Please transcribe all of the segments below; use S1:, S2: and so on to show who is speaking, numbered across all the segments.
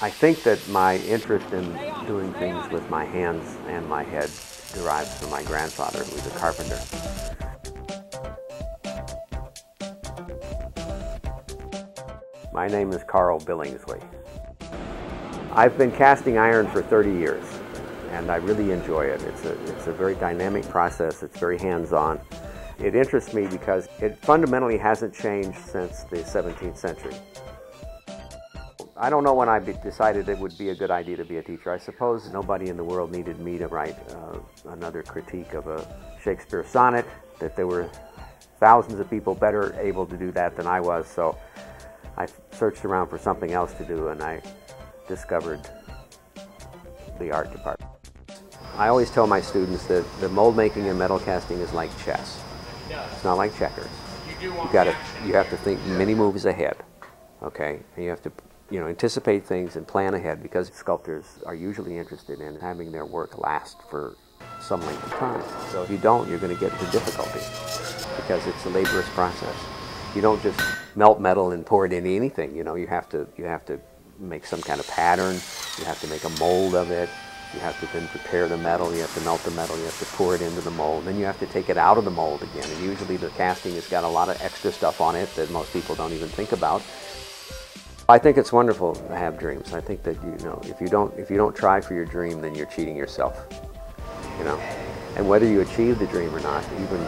S1: I think that my interest in doing things with my hands and my head derives from my grandfather, who was a carpenter. My name is Carl Billingsley. I've been casting iron for 30 years, and I really enjoy it. It's a very dynamic process. It's very hands-on. It interests me because it fundamentally hasn't changed since the 17th century. I don't know when I decided it would be a good idea to be a teacher. I suppose nobody in the world needed me to write another critique of a Shakespeare sonnet, that there were thousands of people better able to do that than I was, so I searched around for something else to do, and I discovered the art department. I always tell my students that the mold making and metal casting is like chess. It's not like checkers. You have to think many moves ahead, okay? And you have to anticipate things and plan ahead, because sculptors are usually interested in having their work last for some length of time. So if you don't, you're going to get into difficulty, because it's a laborious process. You don't just melt metal and pour it into anything. You have to make some kind of pattern. You have to make a mold of it. You have to then prepare the metal. You have to melt the metal. You have to pour it into the mold. Then you have to take it out of the mold again. And usually the casting has got a lot of extra stuff on it that most people don't even think about. I think it's wonderful to have dreams. I think that if you don't try for your dream, then you're cheating yourself. And whether you achieve the dream or not, even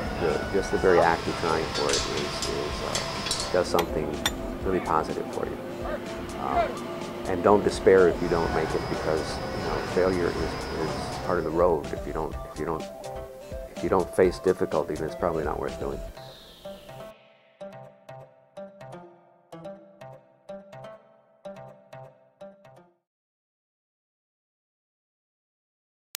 S1: just the very act of trying for it does something really positive for you. And don't despair if you don't make it, because failure is part of the road. If you don't face difficulty, then it's probably not worth doing.